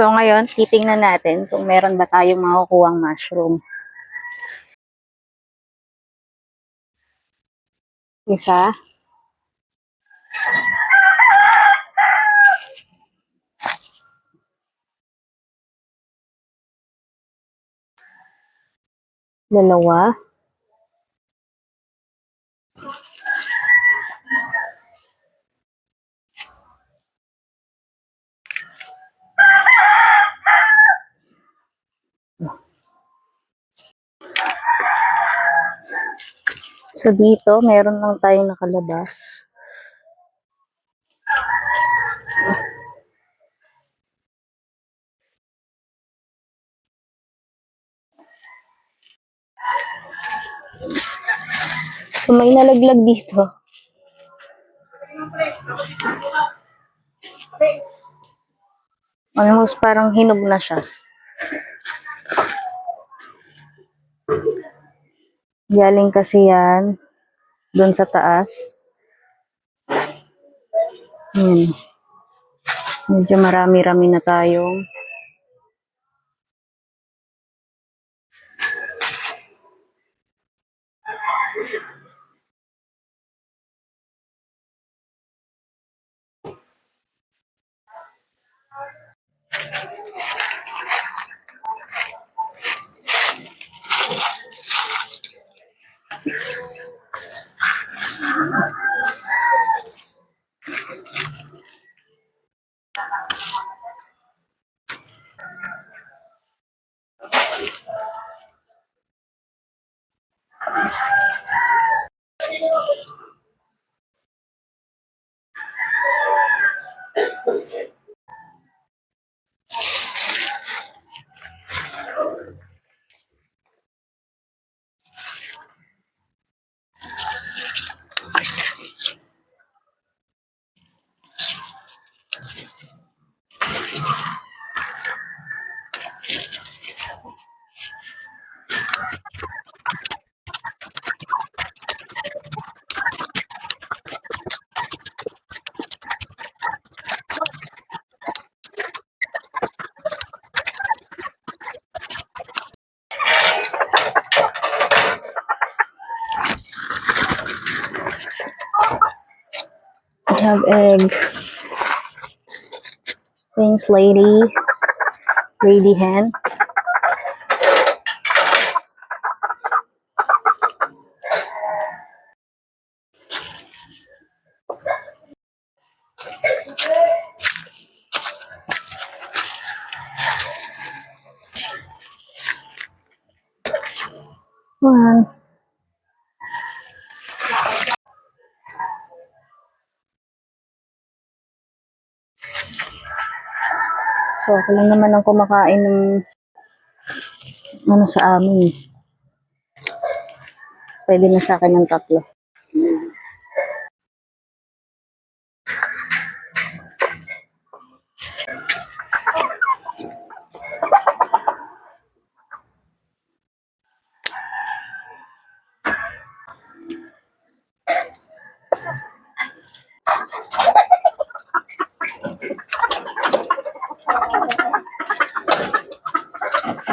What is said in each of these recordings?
So, ngayon, titingnan natin kung meron ba tayong makukuhang mushroom. Isa. Dalawa. So, dito, meron lang tayong nakalabas. So, may nalaglag dito. Almost parang hinog na siya. Galing kasi yan doon sa taas. Medyo marami-rami na tayong I have egg. Thanks, lady. Lady hen. One. So, ako lang naman ang kumakain ng ano sa amin. Pwede na sa akin ng tatlo.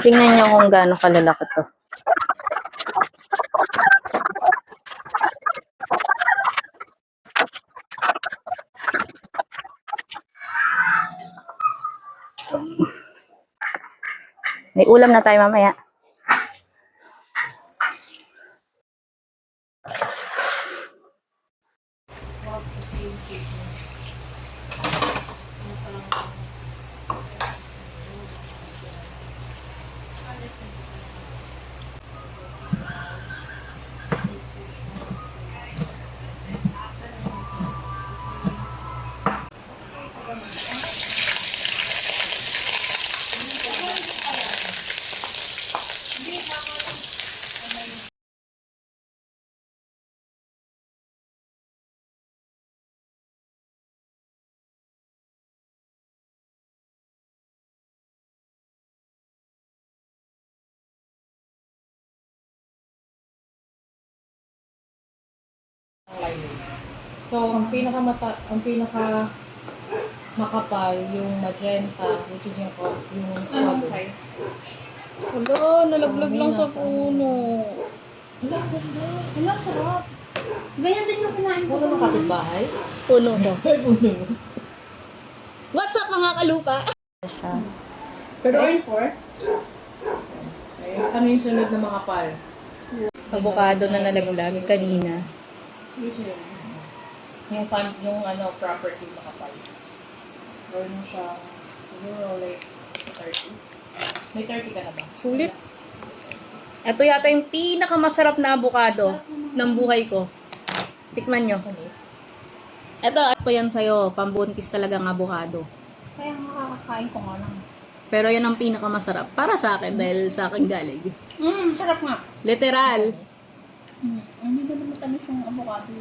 Tingnan nyo kung gaano kalalaki to. May ulam na tayo mamaya. So, ang pinaka makapal, yung magenta, which is yung Anong color. size? Wala, nalaglag lang sa puno. Wala, ang ganda. Wala, sarap. Ganyan din yung kinain ko. Puno ng kapitbahay. Puno to. Puno. What's up mga kalupa? Siya. Pero in for? Ayun, ano yung sunod na mga pal? Avocado na nalaglag kanina. Yung property makapal. Gawin mo siya, siguro like 30. May 30 ka na ba? Sulit. Ito yata yung pinakamasarap na avocado ng buhay ko. Tikman nyo. Ito yan sa'yo. Pambuntis talagang avocado. Kaya makakakain ko nga lang. Pero yan ang pinakamasarap. Para sa akin dahil sa akin galing. Sarap nga. Literal. Hindi naman matamis yung avocado.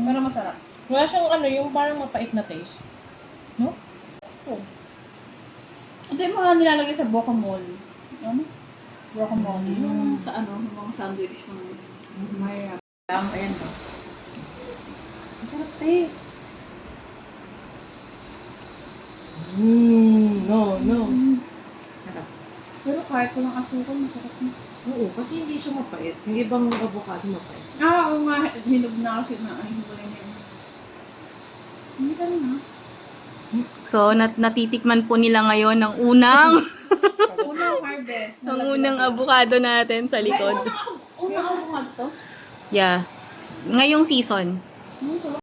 Pero masarap. Wala siyang yung parang mapait na taste. No? Ito yung mga nilalagay sa guacamole. Ano? Guacamole. Yung sa yung mga sandwich ng may ayan ba? Masarap No. Pero kahit walang asukal, masarap na. Oo, kasi hindi siya mapait. Yung ibang avocado mapait. Oo nga, hinog na kasi na hinukulay niya. Hindi ka rin ha? So, natitikman po nila ngayon ng unang Unang harvest. ang unang avocado natin sa likod. Unang avocado to? Yeah. Ngayong season. Sarap.